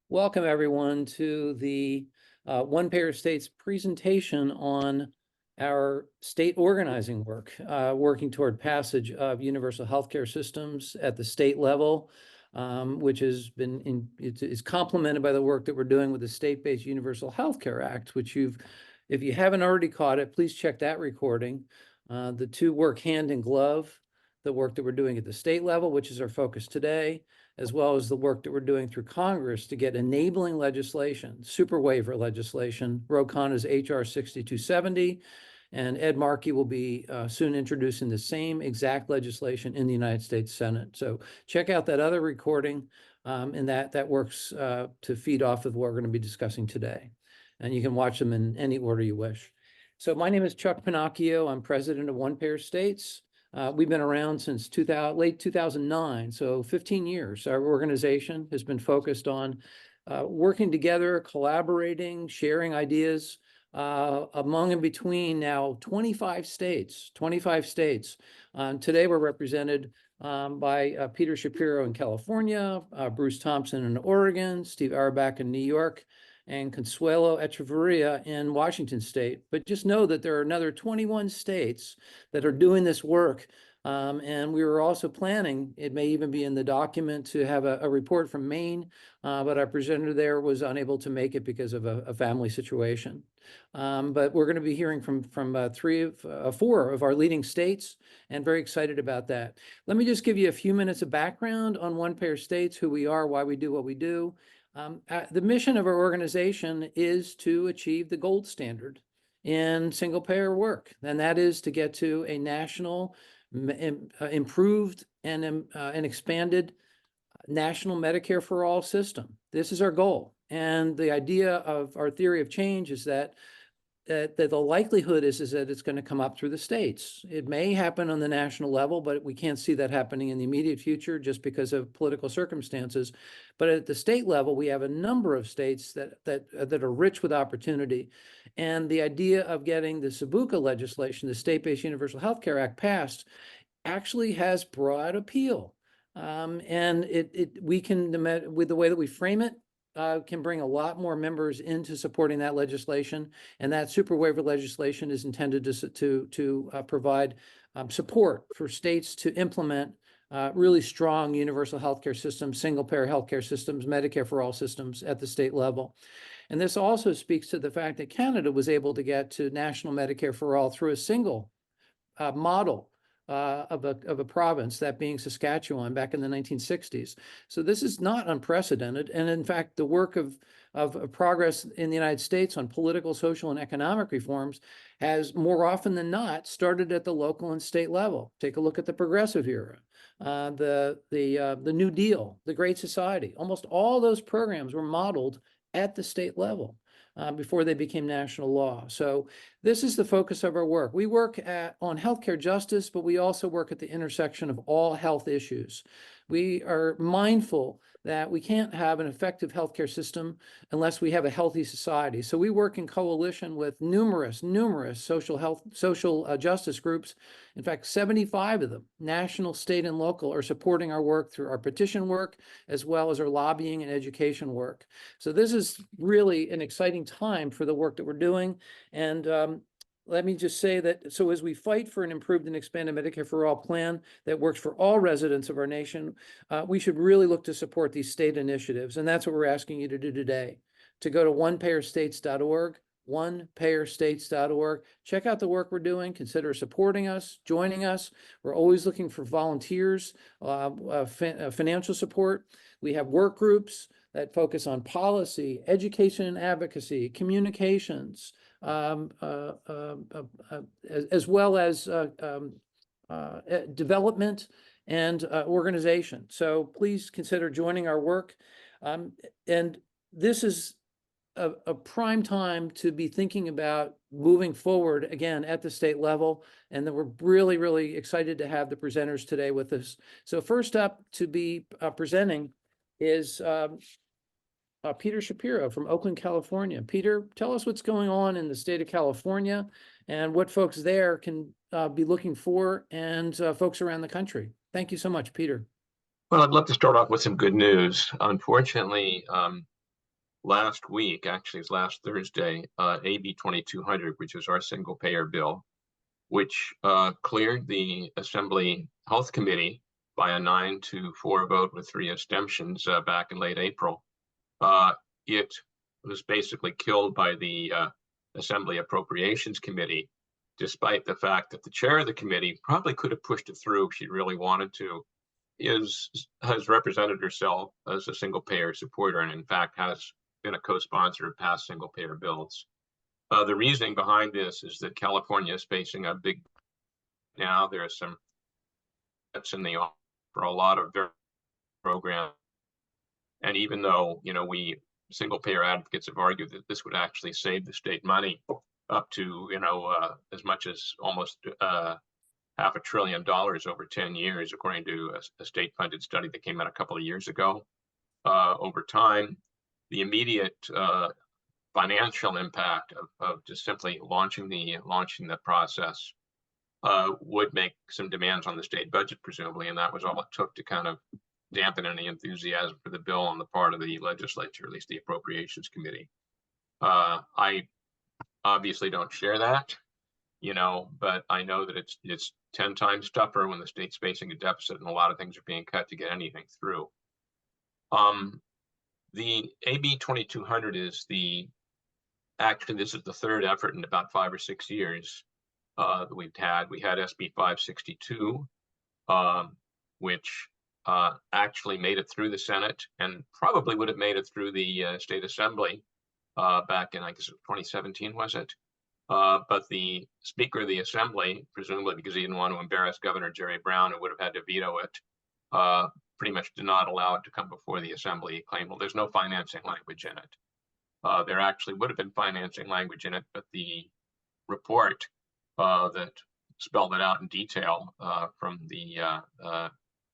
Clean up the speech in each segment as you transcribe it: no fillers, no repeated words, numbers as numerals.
Welcome, everyone, to the One Payer States presentation on our state organizing work, working toward passage of universal healthcare systems at the state level, which has been is complemented by the work that we're doing with the State-Based Universal Healthcare Act, which if you haven't already caught it, please check that recording. The two work hand in glove, the work that we're doing at the state level, which is our focus today, as well as the work that we're doing through Congress to get enabling legislation, super waiver legislation. ROCON is HR 6270, and Ed Markey will be soon introducing the same exact legislation in the United States Senate. So check out that other recording, and that works to feed off of what we're going to be discussing today. And you can watch them in any order you wish. So my name is Chuck Pennacchio. I'm president of One Payer States. We've been around since late 2009, so 15 years. Our organization has been focused on working together, collaborating, sharing ideas among and between now 25 states. Today we're represented by Peter Shapiro in California, Bruce Thompson in Oregon, Steve Auerbach in New York, and Consuelo Echevarria in Washington State. But just know that there are another 21 states that are doing this work. And we were also planning, it may even be in the document, to have a report from Maine, but our presenter there was unable to make it because of a family situation. But we're going to be hearing from four of our leading states, and very excited about that. Let me just give you a few minutes of background on One Payer States, who we are, why we do what we do. The mission of our organization is to achieve the gold standard in single payer work, and that is to get to a national, improved and expanded national Medicare for all system. This is our goal. And the idea of our theory of change is that the likelihood is that it's going to come up through the states. It may happen on the national level, but we can't see that happening in the immediate future just because of political circumstances. But at the state level, we have a number of states that are rich with opportunity. And the idea of getting the SABUCA legislation, the State-Based Universal Healthcare Act, passed actually has broad appeal. And we can, with the way that we frame it, can bring a lot more members into supporting that legislation, and that super waiver legislation is intended to provide support for states to implement really strong universal healthcare systems, single-payer healthcare systems, Medicare for all systems at the state level. And this also speaks to the fact that Canada was able to get to national Medicare for all through a single model of a province, that being Saskatchewan back in the 1960s. So this is not unprecedented. And in fact, the work of progress in the United States on political, social, and economic reforms has more often than not started at the local and state level. Take a look at the progressive era, the New Deal, the Great Society. Almost all those programs were modeled at the state level. Before they became national law. So this is the focus of our work. We work on healthcare justice, but we also work at the intersection of all health issues. We are mindful that we can't have an effective healthcare system unless we have a healthy society. So we work in coalition with numerous social justice groups. In fact, 75 of them, national, state, and local, are supporting our work through our petition work, as well as our lobbying and education work. So this is really an exciting time for the work that we're doing. And let me just say that, so as we fight for an improved and expanded Medicare for all plan that works for all residents of our nation, we should really look to support these state initiatives. And that's what we're asking you to do today, to go to onepayerstates.org, onepayerstates.org. Check out the work we're doing. Consider supporting us, joining us. We're always looking for volunteers, financial support. We have work groups that focus on policy, education and advocacy, communications, as well as development and organization. So please consider joining our work. And this is a prime time to be thinking about moving forward again at the state level. And then we're really, really excited to have the presenters today with us. So first up to be presenting is Peter Shapiro from Oakland, California. Peter, tell us what's going on in the state of California and what folks there can be looking for, and folks around the country. Thank you so much, Peter. Well, I'd love to start off with some good news. Unfortunately, last week, actually it's last Thursday, AB 2200, which is our single payer bill, which cleared the Assembly Health Committee by a 9-4 vote with 3 abstentions back in late April. It was basically killed by the Assembly Appropriations Committee, despite the fact that the chair of the committee probably could have pushed it through if she really wanted to, has represented herself as a single payer supporter, and in fact has been a co-sponsor of past single payer bills. The reasoning behind this is that California is facing a big, now there are some that's in the offer for a lot of programs. And even though, we single payer advocates have argued that this would actually save the state money up to, as much as almost $500 billion over 10 years, according to a state funded study that came out a couple of years ago. Over time, the immediate financial impact of just simply launching the process would make some demands on the state budget, presumably, and that was all it took to kind of dampen any enthusiasm for the bill on the part of the legislature, at least the Appropriations Committee. I obviously don't share that, but I know that it's 10 times tougher when the state's facing a deficit and a lot of things are being cut to get anything through. The AB 2200 is actually, this is the third effort in about 5 or 6 years that we've had. We had SB 562, which actually made it through the Senate and probably would have made it through the State Assembly back in, I guess, 2017, was it? But the Speaker of the Assembly, presumably because he didn't want to embarrass Governor Jerry Brown, who would have had to veto it, pretty much did not allow it to come before the Assembly. He claimed, well, there's no financing language in it. There actually would have been financing language in it, but the report that spelled it out in detail from the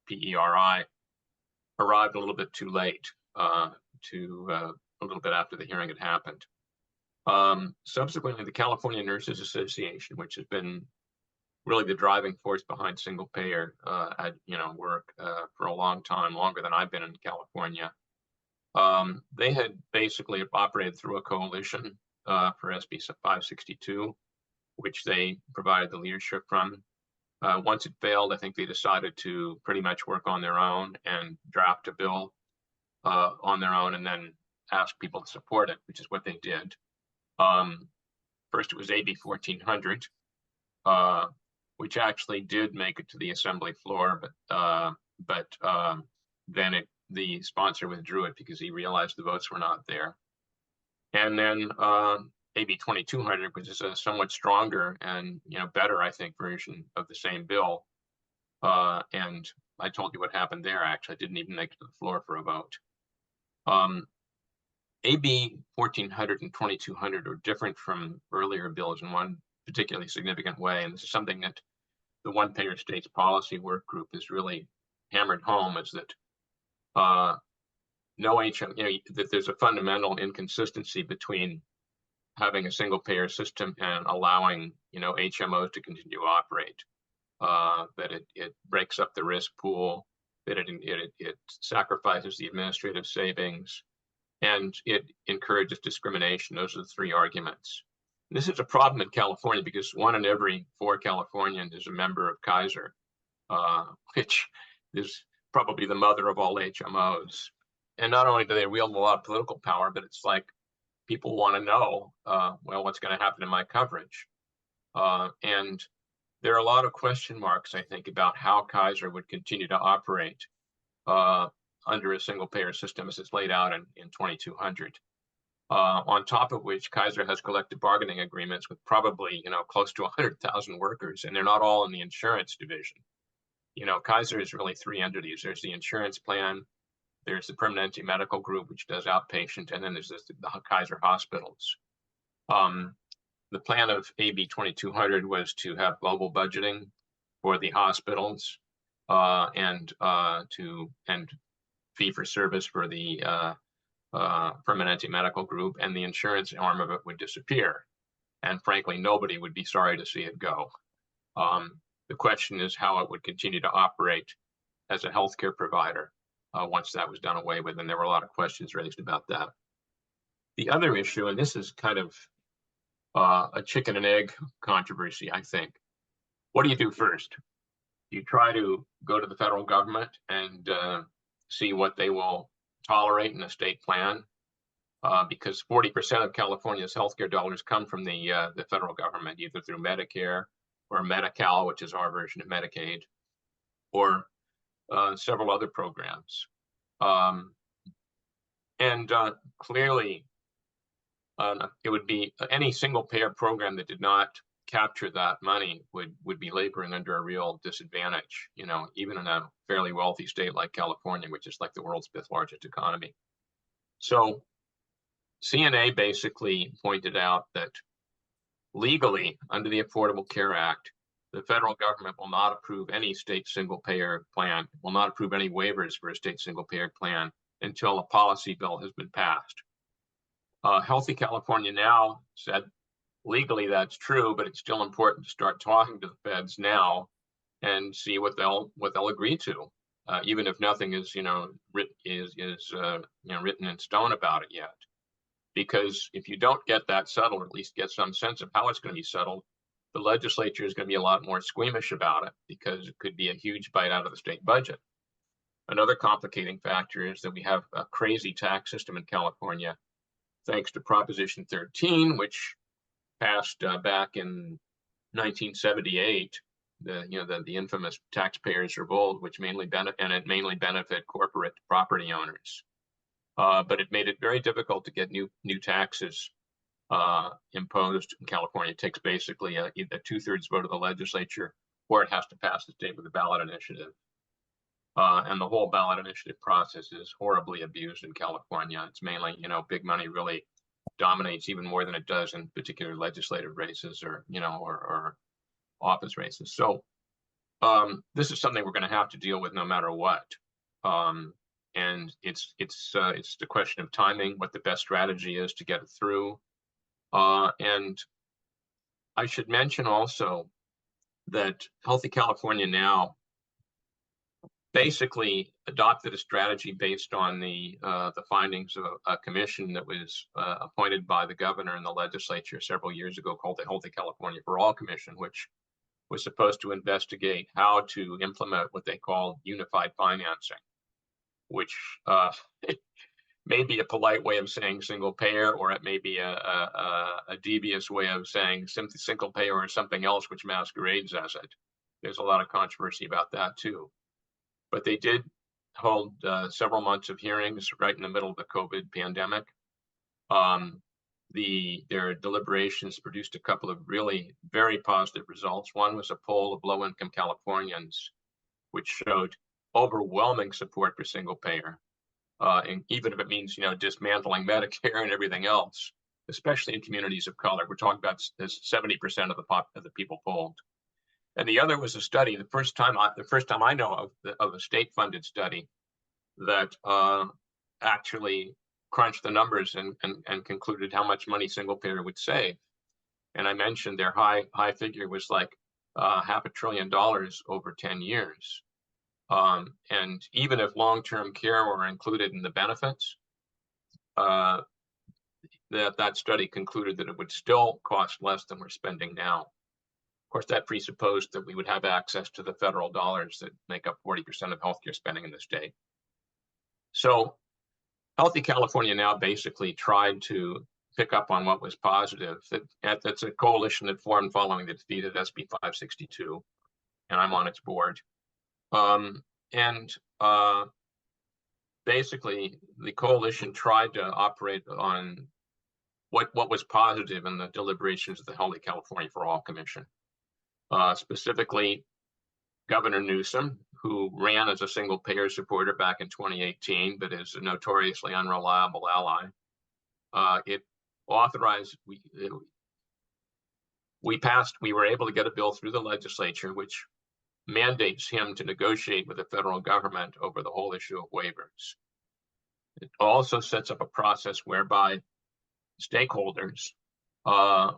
PERI arrived a little bit too late, a little bit after the hearing had happened. Subsequently, the California Nurses Association, which has been really the driving force behind single payer work for a long time, longer than I've been in California, they had basically operated through a coalition for SB 562, which they provided the leadership from. Once it failed, I think they decided to pretty much work on their own and draft a bill on their own and then ask people to support it, which is what they did. First, it was AB 1400, which actually did make it to the Assembly floor, but then the sponsor withdrew it because he realized the votes were not there. And then AB 2200, which is a somewhat stronger and better, I think, version of the same bill. And I told you what happened there. Actually, I didn't even make it to the floor for a vote. AB 1400 and 2200 are different from earlier bills in one particularly significant way, and this is something that the One Payer States Policy Work Group has really hammered home, is that that there's a fundamental inconsistency between having a single payer system and allowing HMOs to continue to operate. That it breaks up the risk pool, that it sacrifices the administrative savings, and it encourages discrimination. Those are the 3 arguments. This is a problem in California because 1 in every 4 Californians is a member of Kaiser, which is probably the mother of all HMOs. And not only do they wield a lot of political power, but it's like people want to know, well, what's going to happen to my coverage? And there are a lot of question marks, I think, about how Kaiser would continue to operate under a single payer system as it's laid out in 2200. On top of which, Kaiser has collective bargaining agreements with probably close to 100,000 workers, and they're not all in the insurance division. Kaiser is really 3 entities. There's the insurance plan, there's the Permanente Medical Group, which does outpatient, and then there's the Kaiser hospitals. The plan of AB 2200 was to have global budgeting for the hospitals and fee for service for the Permanente Medical Group, and the insurance arm of it would disappear. And frankly, nobody would be sorry to see it go. The question is how it would continue to operate as a healthcare provider once that was done away with, and there were a lot of questions raised about that. The other issue, and this is kind of a chicken and egg controversy, I think. What do you do first? You try to go to the federal government and see what they will tolerate in a state plan, because 40% of California's healthcare dollars come from the federal government, either through Medicare or Medi-Cal, which is our version of Medicaid, or several other programs. And clearly, it would be any single payer program that did not capture that money would be laboring under a real disadvantage, even in a fairly wealthy state like California, which is like the world's fifth largest economy. So CNA basically pointed out that legally, under the Affordable Care Act, the federal government will not approve any state single payer plan, will not approve any waivers for a state single payer plan until a policy bill has been passed. Healthy California Now said legally that's true, but it's still important to start talking to the feds now and see what they'll agree to, even if nothing is written in stone about it yet. Because if you don't get that settled, or at least get some sense of how it's going to be settled, the legislature is going to be a lot more squeamish about it, because it could be a huge bite out of the state budget. Another complicating factor is that we have a crazy tax system in California, thanks to Proposition 13, which passed back in 1978, the infamous taxpayers revolt, which mainly benefit corporate property owners. But it made it very difficult to get new taxes imposed in California. It takes basically a 2/3 vote of the legislature, or it has to pass the state with a ballot initiative. And the whole ballot initiative process is horribly abused in California. It's mainly, big money really dominates even more than it does in particular legislative races or office races. So this is something we're going to have to deal with no matter what. And it's the question of timing, what the best strategy is to get it through. And I should mention also that Healthy California Now basically adopted a strategy based on the findings of a commission that was appointed by the governor and the legislature several years ago, called the Healthy California for All Commission, which was supposed to investigate how to implement what they call unified financing, which it may be a polite way of saying single payer, or it may be a devious way of saying single payer or something else which masquerades as it. There's a lot of controversy about that too. But they did hold several months of hearings right in the middle of the COVID pandemic. Their deliberations produced a couple of really very positive results. One was a poll of low-income Californians, which showed overwhelming support for single payer, and even if it means dismantling Medicare and everything else, especially in communities of color. We're talking about 70% of the people polled. And the other was a study, the first time I know of a state-funded study that actually crunched the numbers and concluded how much money single payer would save. And I mentioned their high figure was like $500 billion over 10 years. And even if long-term care were included in the benefits, that study concluded that it would still cost less than we're spending now. Of course, that presupposed that we would have access to the federal dollars that make up 40% of healthcare spending in the state. So Healthy California Now basically tried to pick up on what was positive. That's a coalition that formed following the defeat of SB 562, and I'm on its board. Basically, the coalition tried to operate on what was positive in the deliberations of the Healthy California for All Commission. Specifically, Governor Newsom, who ran as a single payer supporter back in 2018, but is a notoriously unreliable ally. It authorized, we were able to get a bill through the legislature, which mandates him to negotiate with the federal government over the whole issue of waivers. It also sets up a process whereby stakeholders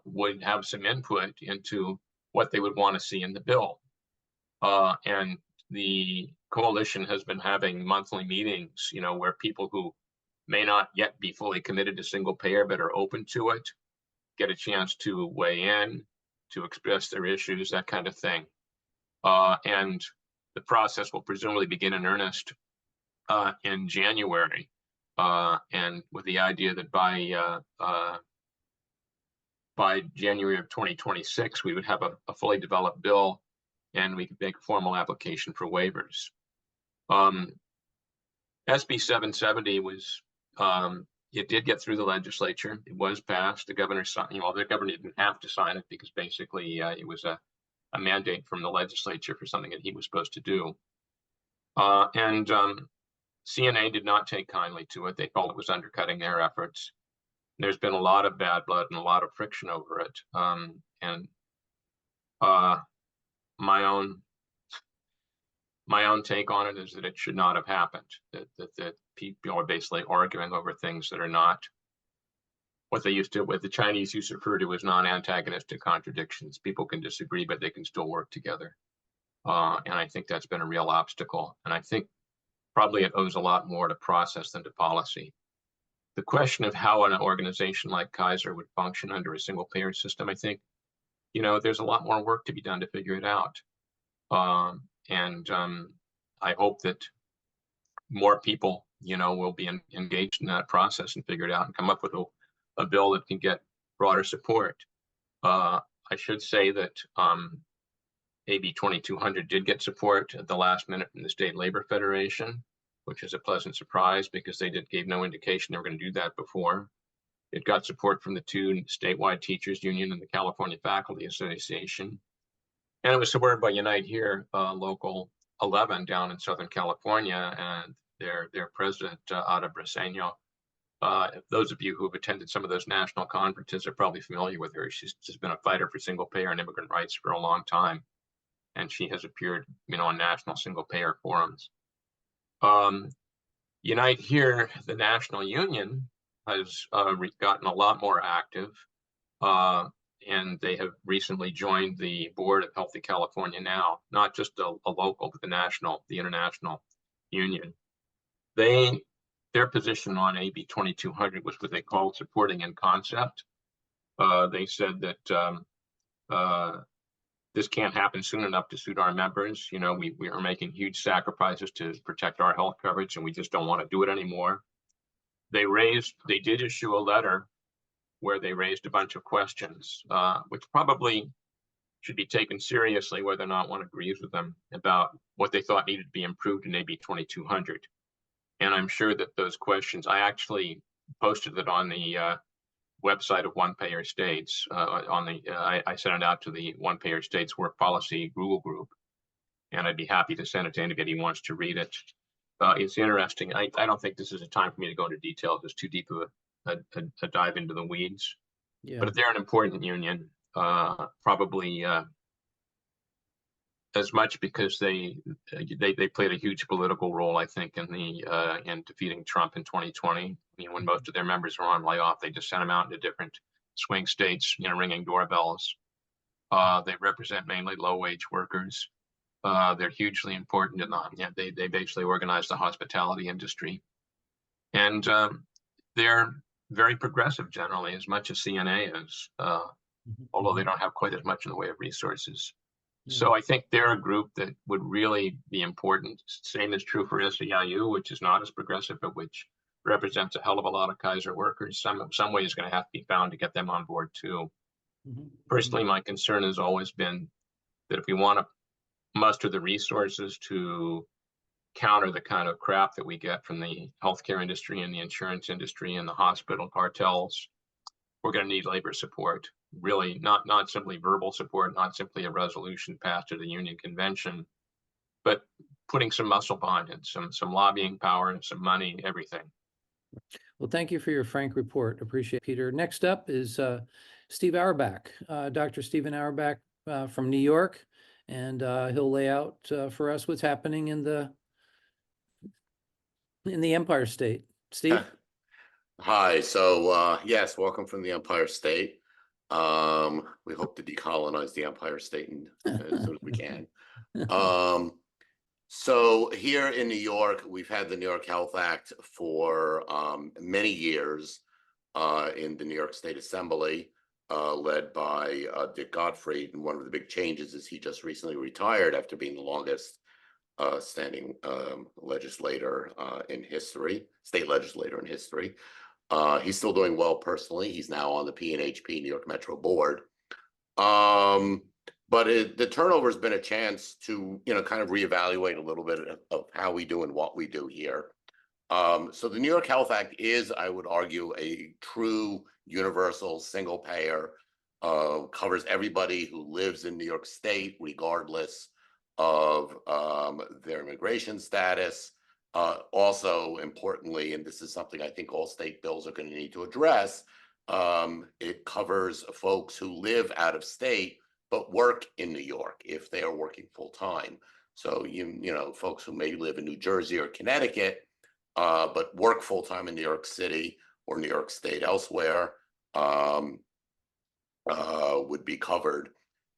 would have some input into what they would want to see in the bill. And the coalition has been having monthly meetings, where people who may not yet be fully committed to single payer, but are open to it, get a chance to weigh in, to express their issues, that kind of thing. And the process will presumably begin in earnest in January, and with the idea that by January of 2026, we would have a fully developed bill, and we could make a formal application for waivers. SB 770 was, it did get through the legislature. It was passed. The governor signed, the governor didn't have to sign it because basically it was a mandate from the legislature for something that he was supposed to do. And CNA did not take kindly to it. They felt it was undercutting their efforts. There's been a lot of bad blood and a lot of friction over it. And my own take on it is that it should not have happened. That people are basically arguing over things that are not what they used to, what the Chinese used to refer to as non-antagonistic contradictions. People can disagree, but they can still work together. And I think that's been a real obstacle. And I think probably it owes a lot more to process than to policy. The question of how an organization like Kaiser would function under a single payer system, I think, there's a lot more work to be done to figure it out. And I hope that more people, will be engaged in that process and figure it out and come up with a bill that can get broader support. I should say that AB 2200 did get support at the last minute from the State Labor Federation, which is a pleasant surprise because they gave no indication they were going to do that before. It got support from the two statewide teachers union and the California Faculty Association. And it was supported by Unite Here, Local 11 down in Southern California, and their president, Ada Briseño. Those of you who have attended some of those national conferences are probably familiar with her. She's just been a fighter for single payer and immigrant rights for a long time. And she has appeared, on national single payer forums. Unite Here, the national union, has gotten a lot more active. And they have recently joined the board of Healthy California Now, not just a local, but the international union. Their position on AB 2200 was what they called supporting in concept. They said that this can't happen soon enough to suit our members. We are making huge sacrifices to protect our health coverage, and we just don't want to do it anymore. They did issue a letter where they raised a bunch of questions, which probably should be taken seriously, whether or not one agrees with them, about what they thought needed to be improved in AB 2200. And I'm sure that those questions, I actually posted it on the website of One Payer States. I sent it out to the One Payer States Work Policy Google group, and I'd be happy to send it to anybody who wants to read it. It's interesting. I don't think this is a time for me to go into details. It's too deep of a dive into the weeds. Yeah. But they're an important union, probably as much because they played a huge political role, I think, in defeating Trump in 2020. When most of their members were on layoff, they just sent them out into different swing states, ringing doorbells. They represent mainly low-wage workers. They're hugely important in they basically organize the hospitality industry, and they're very progressive generally, as much as CNA is, although they don't have quite as much in the way of resources. Yeah. So I think they're a group that would really be important. Same is true for SEIU, which is not as progressive, but which represents a hell of a lot of Kaiser workers. Some way is going to have to be found to get them on board too. Personally, my concern has always been that if we want to muster the resources to counter the kind of crap that we get from the healthcare industry and the insurance industry and the hospital cartels, we're going to need labor support. Really, not simply verbal support, not simply a resolution passed at the union convention, but putting some muscle behind it, some lobbying power and some money, everything. Well, thank you for your frank report. Appreciate it, Peter. Next up is Steve Auerbach, Dr. Stephen Auerbach from New York, and he'll lay out for us what's happening in the Empire State. Steve? Hi. So yes, welcome from the Empire State. We hope to decolonize the Empire State as soon as we can. So here in New York, we've had the New York Health Act for many years in the New York State Assembly, led by Dick Gottfried. And one of the big changes is he just recently retired after being the longest standing legislator in history, state legislator in history. He's still doing well personally. He's now on the PNHP New York Metro Board. But the turnover has been a chance to, kind of reevaluate a little bit of how we do and what we do here. So the New York Health Act is, I would argue, a true universal single payer, covers everybody who lives in New York State, regardless of their immigration status. Also, importantly, and this is something I think all state bills are going to need to address, it covers folks who live out of state but work in New York if they are working full time. So folks who may live in New Jersey or Connecticut, but work full time in New York City or New York State elsewhere, would be covered.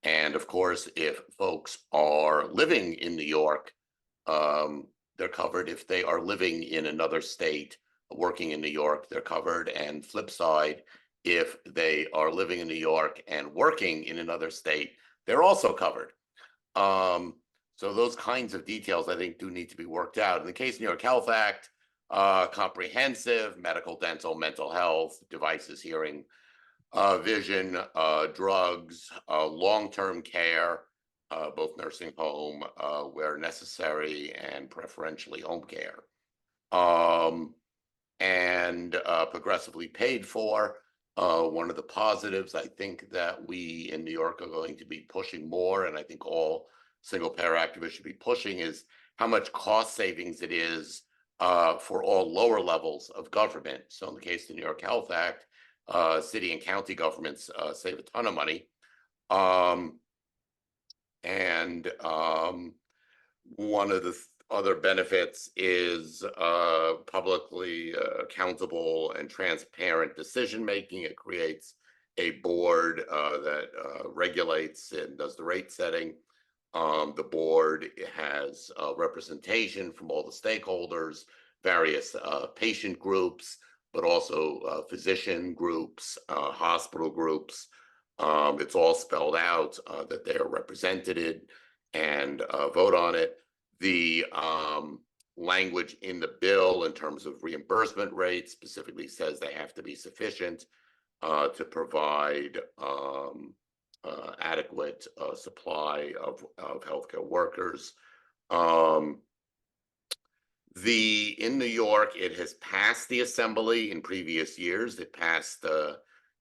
And of course, if folks are living in New York, they're covered. If they are living in another state, working in New York, they're covered. And flip side, if they are living in New York and working in another state, they're also covered. So those kinds of details, I think, do need to be worked out. In the case of New York Health Act, comprehensive medical, dental, mental health, devices, hearing, vision, drugs, long-term care, both nursing home, where necessary, and preferentially home care, and progressively paid for. One of the positives I think that we in New York are going to be pushing more, and I think all single payer activists should be pushing, is how much cost savings it is for all lower levels of government. So in the case of the New York Health Act, city and county governments save a ton of money. One of the other benefits is publicly accountable and transparent decision making. It creates a board that regulates and does the rate setting. The board has representation from all the stakeholders, various patient groups, but also physician groups, hospital groups. It's all spelled out that they are represented and vote on it. The language in the bill in terms of reimbursement rates specifically says they have to be sufficient to provide adequate supply of healthcare workers. In New York, it has passed the Assembly in previous years. It passed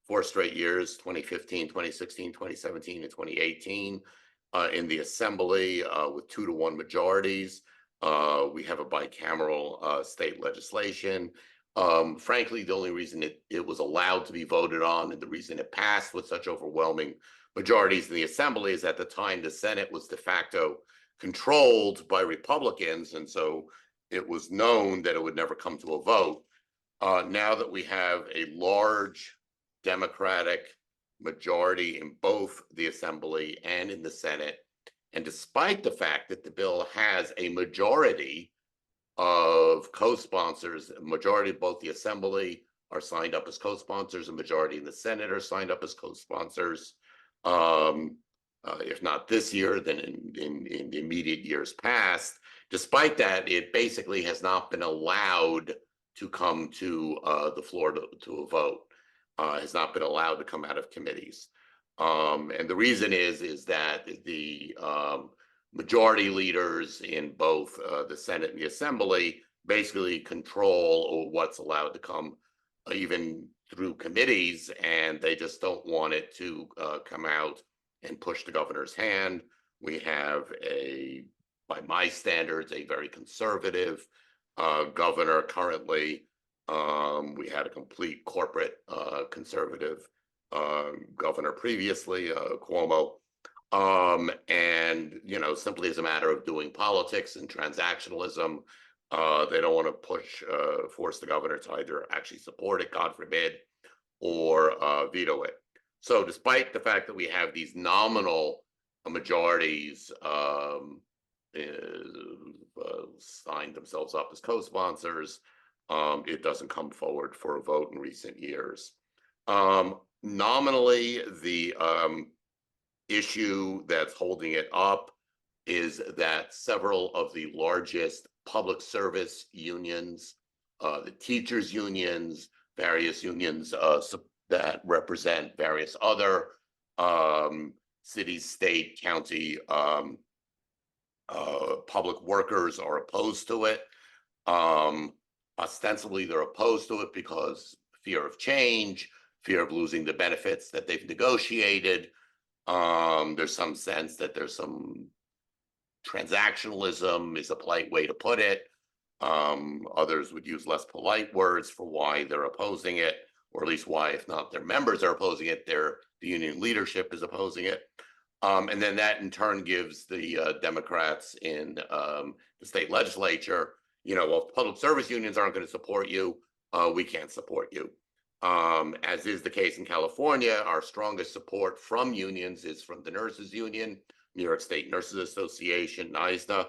4 straight years, 2015, 2016, 2017, and 2018 in the Assembly with 2-to-1 majorities. We have a bicameral state legislation. Frankly, the only reason it was allowed to be voted on and the reason it passed with such overwhelming majorities in the Assembly is at the time the Senate was de facto controlled by Republicans, and so it was known that it would never come to a vote. Now that we have a large Democratic majority in both the Assembly and in the Senate, and despite the fact that the bill has a majority of co-sponsors, a majority of both the Assembly are signed up as co-sponsors, a majority in the Senate are signed up as co-sponsors. If not this year, then in the immediate years past. Despite that, it basically has not been allowed to come to the floor to a vote. Has not been allowed to come out of committees. And the reason is that the majority leaders in both the Senate and the Assembly basically control what's allowed to come even through committees, and they just don't want it to come out and push the governor's hand. We have by my standards, a very conservative governor currently. We had a complete corporate conservative governor previously, Cuomo. And, simply as a matter of doing politics and transactionalism, they don't want to force the governor to either actually support it, God forbid, or veto it. So despite the fact that we have these nominal majorities signed themselves up as co-sponsors. It doesn't come forward for a vote in recent years. Nominally, the issue that's holding it up is that several of the largest public service unions, the teachers unions, various unions that represent various other city, state, county public workers are opposed to it. Ostensibly, they're opposed to it because fear of change, fear of losing the benefits that they've negotiated. There's some sense that there's some transactionalism is a polite way to put it. Others would use less polite words for why they're opposing it, or at least why, if not their members are opposing it, the union leadership is opposing it. And then that in turn gives the Democrats in the state legislature, well, if public service unions aren't going to support you, we can't support you. As is the case in California, our strongest support from unions is from the nurses union. New York State Nurses Association, NYSDA,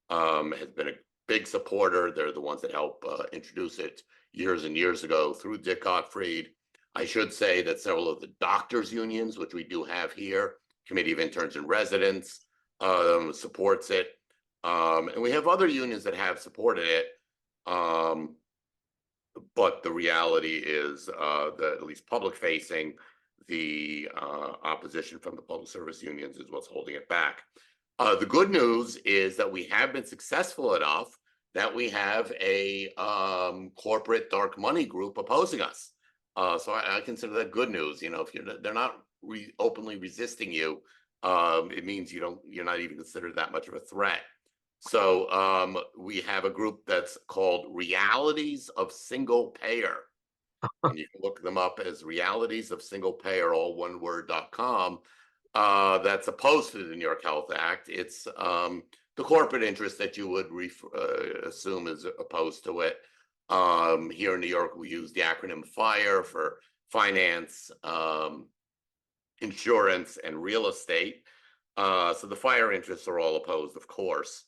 has been a big supporter. They're the ones that helped introduce it years and years ago through Dick Gottfried. I should say that several of the doctors unions, which we do have here, Committee of Interns and Residents, supports it. And we have other unions that have supported it. But the reality is that at least public facing, the opposition from the public service unions is what's holding it back. The good news is that we have been successful enough that we have a corporate dark money group opposing us. So I consider that good news. If they're not openly resisting you, it means you're not even considered that much of a threat. So we have a group that's called Realities of Single Payer. And you can look them up as Realities of Single Payer, all one word.com. That's opposed to the New York Health Act. It's the corporate interest that you would assume is opposed to it. Here in New York, we use the acronym FIRE for finance, insurance, and real estate. So the FIRE interests are all opposed, of course.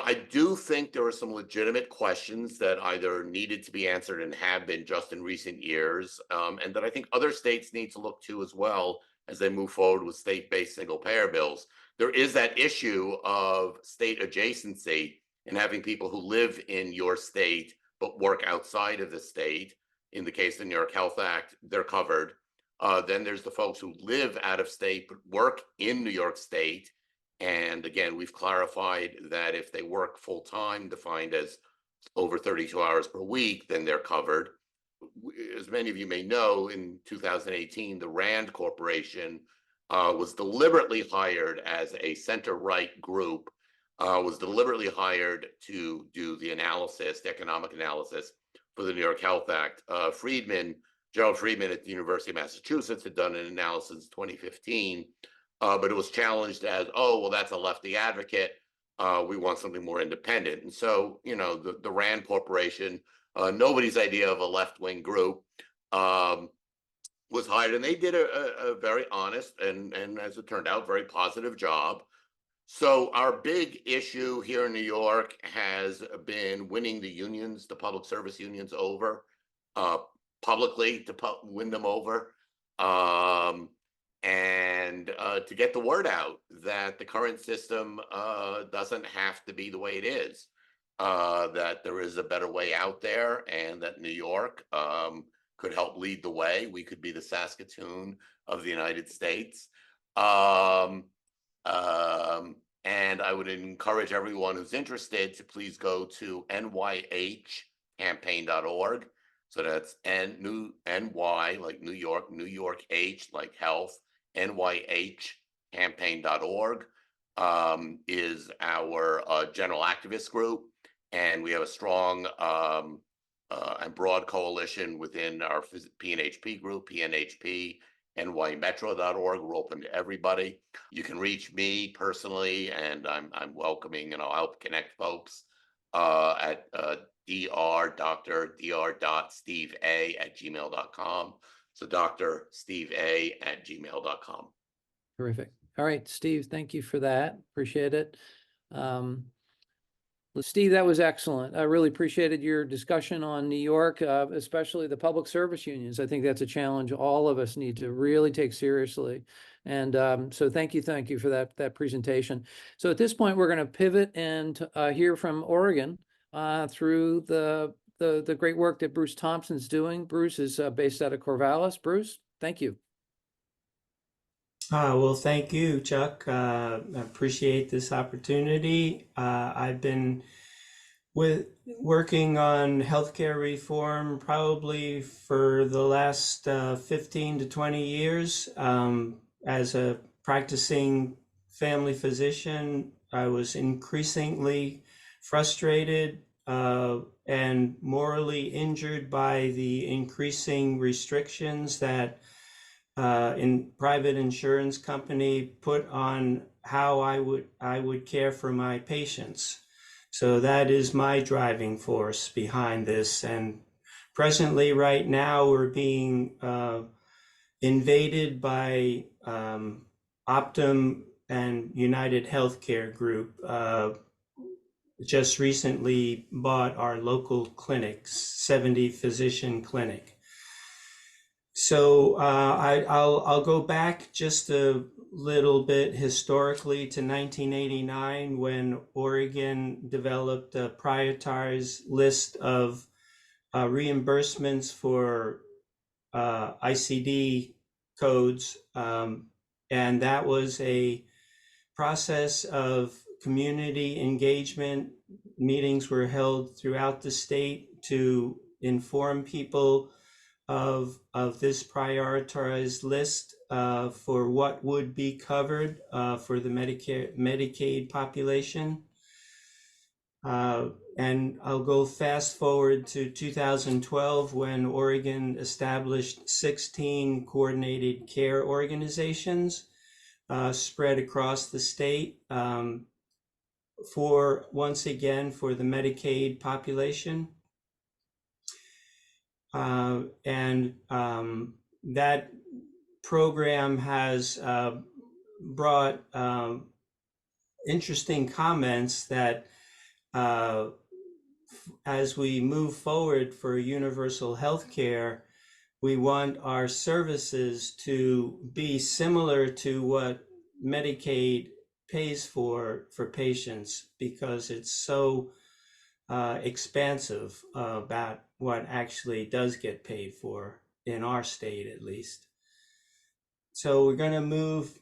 I do think there are some legitimate questions that either needed to be answered and have been just in recent years, and that I think other states need to look to as well as they move forward with state-based single-payer bills. There is that issue of state adjacency and having people who live in your state but work outside of the state. In the case of the New York Health Act, they're covered. Then there's the folks who live out of state but work in New York State. And again, we've clarified that if they work full-time, defined as over 32 hours per week, then they're covered. As many of you may know, in 2018, the RAND Corporation was deliberately hired as a center-right group, was deliberately hired to do the analysis, the economic analysis for the New York Health Act. Gerald Friedman at the University of Massachusetts had done an analysis in 2015. But it was challenged as, oh, well, that's a lefty advocate. We want something more independent. And so, the RAND Corporation, nobody's idea of a left-wing group, was hired, and they did a very honest and as it turned out, very positive job. So our big issue here in New York has been winning the unions, the public service unions over, publicly to win them over. And to get the word out that the current system doesn't have to be the way it is, that there is a better way out there, and that New York could help lead the way. We could be the Saskatoon of the United States. And I would encourage everyone who's interested to please go to nyhcampaign.org. So that's NY like New York H like health, nyhcampaign.org is our general activist group. And we have a strong and broad coalition within our PNHP group, PNHP, nymetro.org. We're open to everybody. You can reach me personally, and I'm welcoming, and I'll help connect folks at dr.stevea@gmail.com. So Dr. Steve A at gmail.com. Terrific. All right, Steve, thank you for that. Appreciate it. Steve, that was excellent. I really appreciated your discussion on New York, especially the public service unions. I think that's a challenge all of us need to really take seriously. And so thank you for that presentation. So at this point, we're going to pivot and hear from Oregon through the great work that Bruce Thompson's doing. Bruce is based out of Corvallis. Bruce, thank you. Well, thank you, Chuck. I appreciate this opportunity. I've been working on healthcare reform probably for the last 15 to 20 years. As a practicing family physician, I was increasingly frustrated and morally injured by the increasing restrictions that in private insurance company put on how I would care for my patients. So that is my driving force behind this. And presently, right now, we're being invaded by Optum and United Healthcare Group. Just recently bought our local clinics, 70 physician clinic. So I'll go back just a little bit historically to 1989 when Oregon developed a prioritized list of reimbursements for ICD codes. And that was a process of community engagement. Meetings were held throughout the state to inform people of this prioritized list for what would be covered for the Medicaid population. And I'll go fast forward to 2012 when Oregon established 16 coordinated care organizations spread across the state once again for the Medicaid population. And that program has brought interesting comments that as we move forward for universal health care, we want our services to be similar to what Medicaid pays for patients, because it's so expansive about what actually does get paid for in our state, at least. So we're going to move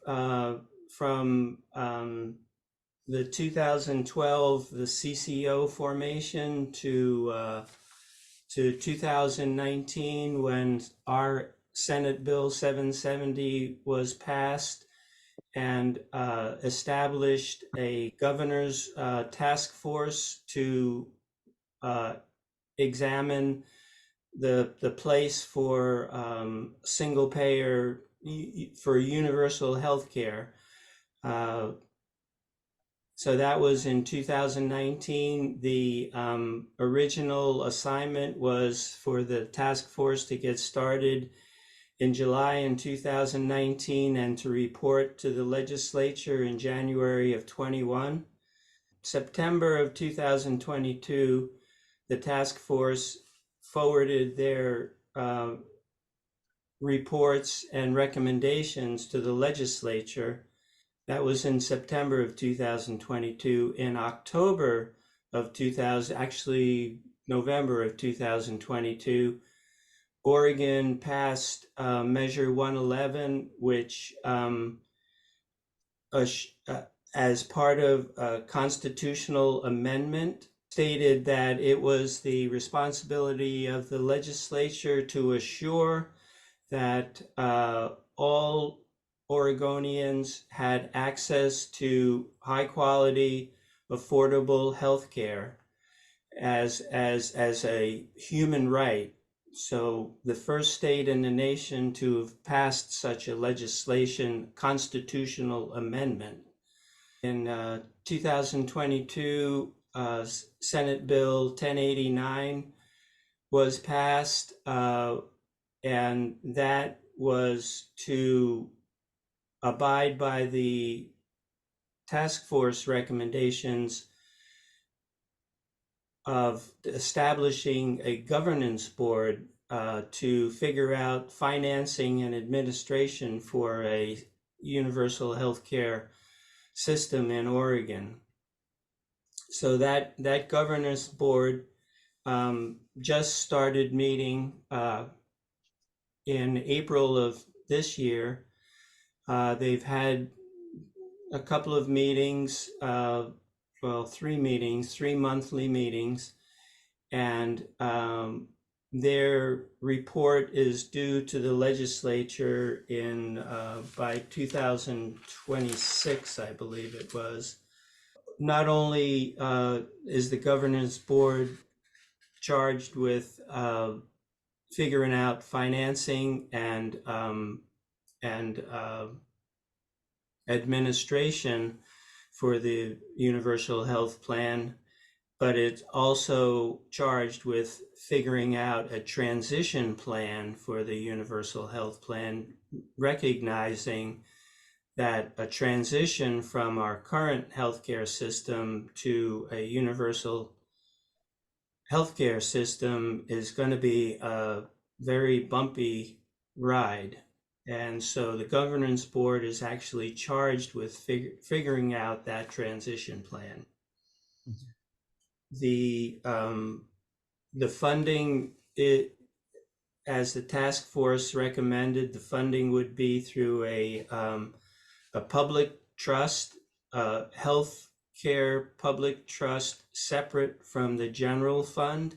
from the 2012, the CCO formation to 2019 when our Senate Bill 770 was passed and established a governor's task force to examine the place for single payer for universal health care. So that was in 2019. The original assignment was for the task force to get started in July in 2019 and to report to the legislature in January of 21. September of 2022, the task force forwarded their reports and recommendations to the legislature. That was in September of 2022. In October of November of 2022, Oregon passed Measure 111, which as part of a constitutional amendment, stated that it was the responsibility of the legislature to assure that all Oregonians had access to high quality, affordable health care as a human right. So the first state in the nation to have passed such a legislation, constitutional amendment. In 2022, Senate Bill 1089 was passed, and that was to abide by the task force recommendations of establishing a governance board to figure out financing and administration for a universal healthcare system in Oregon. So that governance board just started meeting in April of this year. They've had a couple of meetings, well, three monthly meetings, and their report is due to the legislature in by 2026, I believe it was. Not only is the governance board charged with figuring out financing and administration for the Universal Health Plan, but it's also charged with figuring out a transition plan for the Universal Health Plan, recognizing that a transition from our current healthcare system to a universal healthcare system is going to be a very bumpy ride. And so the governance board is actually charged with figuring out that transition plan. The funding, as the task force recommended, the funding would be through a public trust, health care public trust, separate from the general fund.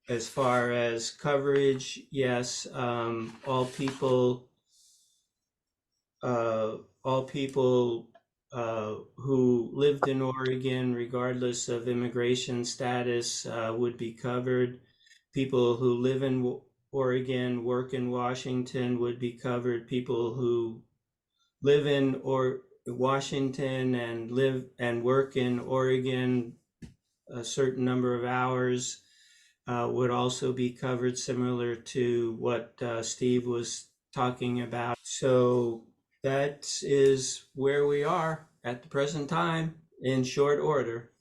As far as coverage, yes, all people who lived in Oregon, regardless of immigration status, would be covered. People who live in Oregon, work in Washington would be covered. People who live in Washington and live and work in Oregon a certain number of hours would also be covered, similar to what Steve was talking about. So that is where we are at the present time, in short order,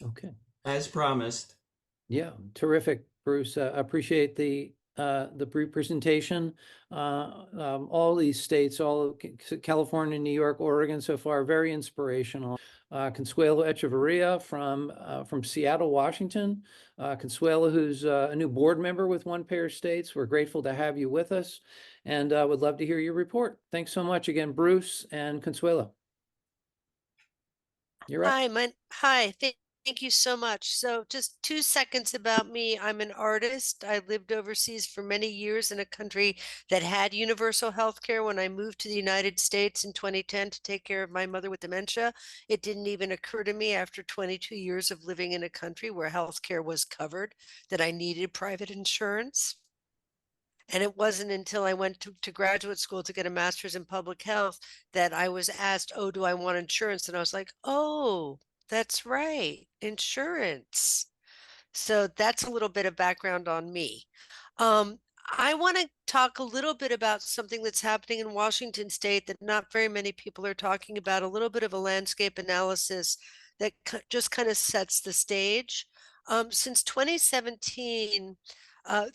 Okay. as promised. Yeah, terrific, Bruce. Appreciate the brief presentation. All these states, California, New York, Oregon, so far, very inspirational. Consuelo Echevarria from Seattle, Washington. Consuelo, who's a new board member with One Payer States. We're grateful to have you with us, and would love to hear your report. Thanks so much again, Bruce and Consuelo. You're up. Hi, thank you so much. So just 2 seconds about me. I'm an artist. I lived overseas for many years in a country that had universal health care. When I moved to the United States in 2010 to take care of my mother with dementia, it didn't even occur to me after 22 years of living in a country where health care was covered that I needed private insurance. And it wasn't until I went to graduate school to get a master's in public health that I was asked, oh, do I want insurance? And I was like, oh, that's right, insurance. So that's a little bit of background on me. I want to talk a little bit about something that's happening in Washington State that not very many people are talking about, a little bit of a landscape analysis that just kind of sets the stage. Since 2017,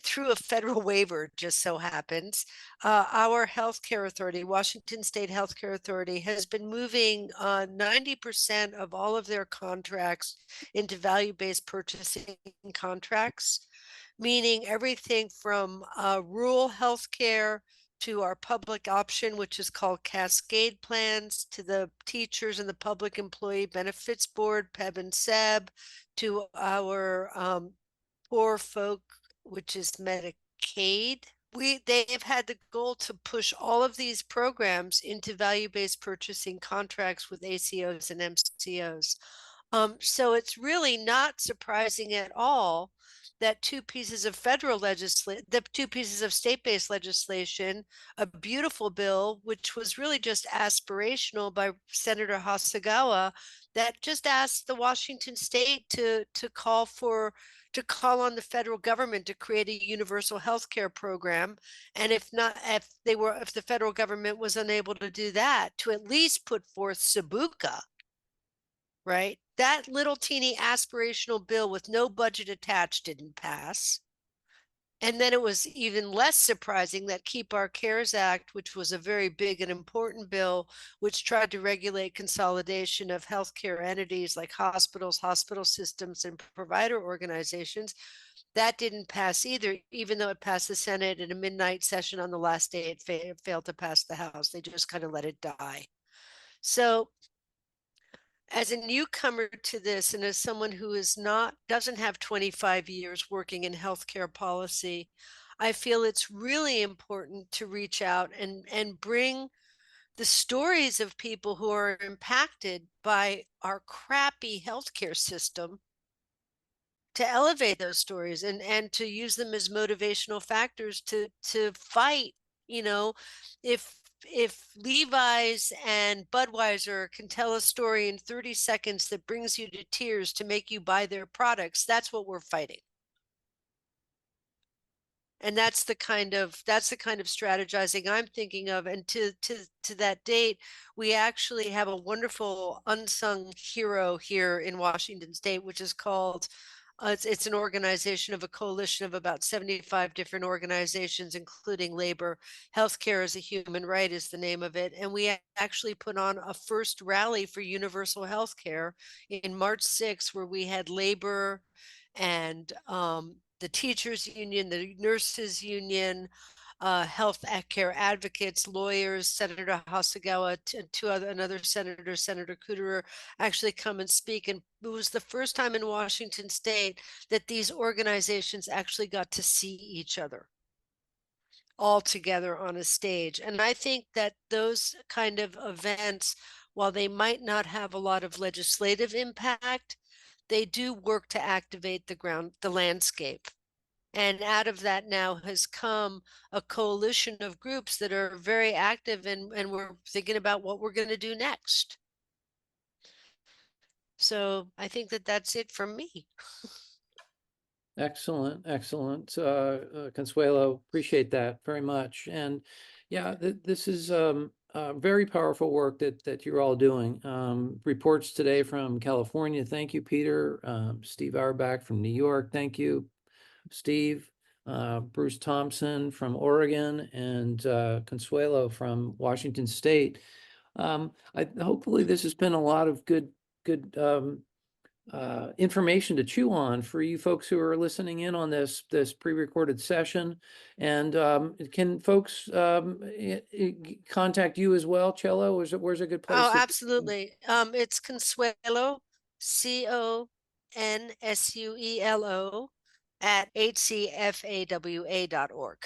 through a federal waiver, just so happens, our healthcare authority, Washington State Healthcare Authority, has been moving 90% of all of their contracts into value-based purchasing contracts, meaning everything from rural healthcare to our public option, which is called Cascade Plans, to the teachers and the Public Employee Benefits Board, PEB and SEB, to our poor folk, which is Medicaid. They've had the goal to push all of these programs into value-based purchasing contracts with ACOs and MCOs. So it's really not surprising at all that two pieces of the two pieces of state-based legislation, a beautiful bill, which was really just aspirational by Senator Hasagawa, that just asked the Washington state to call on the federal government to create a universal health care program. And if the federal government was unable to do that, to at least put forth SABUCA, right? That little teeny aspirational bill with no budget attached didn't pass. And then it was even less surprising that Keep Our Cares Act, which was a very big and important bill, which tried to regulate consolidation of healthcare entities like hospitals, hospital systems, and provider organizations, that didn't pass either, even though it passed the Senate in a midnight session on the last day it failed to pass the House. They just kind of let it die. So as a newcomer to this, and as someone who doesn't have 25 years working in healthcare policy, I feel it's really important to reach out and bring the stories of people who are impacted by our crappy healthcare system, to elevate those stories and to use them as motivational factors to fight. You know, if Levi's and Budweiser can tell a story in 30 seconds that brings you to tears to make you buy their products, that's what we're fighting. And that's the kind of strategizing I'm thinking of. And to that date, we actually have a wonderful unsung hero here in Washington State, which is called it's an organization of a coalition of about 75 different organizations, including labor. Healthcare as a Human Right is the name of it. And we actually put on a first rally for universal healthcare in March 6th, where we had labor and the teachers union, the nurses union, health care advocates, lawyers, Senator Hasagawa, another senator, Senator Kuderer, actually come and speak. And it was the first time in Washington State that these organizations actually got to see each other all together on a stage. And I think that those kind of events, while they might not have a lot of legislative impact, they do work to activate the landscape. And out of that now has come a coalition of groups that are very active, and we're thinking about what we're going to do next. So I think that that's it from me. Excellent, excellent. Consuelo, appreciate that very much. And yeah, this is very powerful work that you're all doing. Reports today from California. Thank you, Peter. Steve Auerbach from New York. Thank you, Steve. Bruce Thompson from Oregon, and Consuelo from Washington State. Hopefully this has been a lot of good information to chew on for you folks who are listening in on this pre-recorded session. And can folks contact you as well, Cello? Where's a good place? Oh, absolutely. It's Consuelo, CONSUELO at hcfawa.org.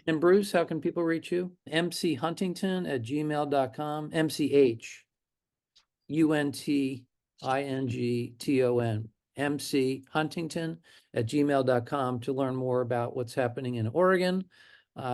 And Bruce, how can people reach you? mchuntington@gmail.com, MCHUNTINGTON, mchuntington@gmail.com to learn more about what's happening in Oregon,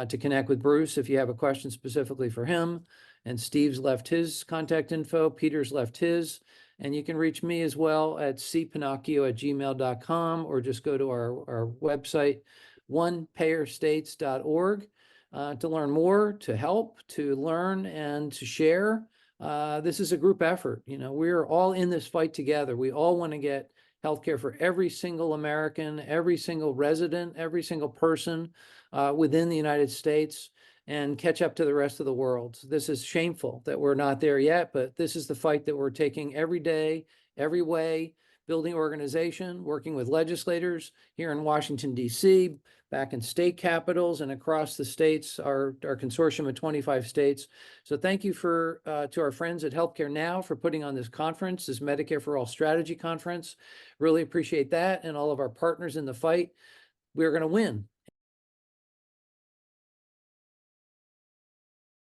to connect with Bruce if you have a question specifically for him. And Steve's left his contact info, Peter's left his, and you can reach me as well at cpennacchio@gmail.com, or just go to our website, onepayerstates.org, to learn more, to help, to learn, and to share. This is a group effort. You know, we're all in this fight together. We all want to get healthcare for every single American, every single resident, every single person within the United States, and catch up to the rest of the world. This is shameful that we're not there yet, but this is the fight that we're taking every day, every way, building organization, working with legislators here in Washington, D.C., back in state capitals and across the states, our consortium of 25 states. So thank you to our friends at Healthcare Now for putting on this conference, this Medicare for All Strategy Conference. Really appreciate that, and all of our partners in the fight. We're going to win.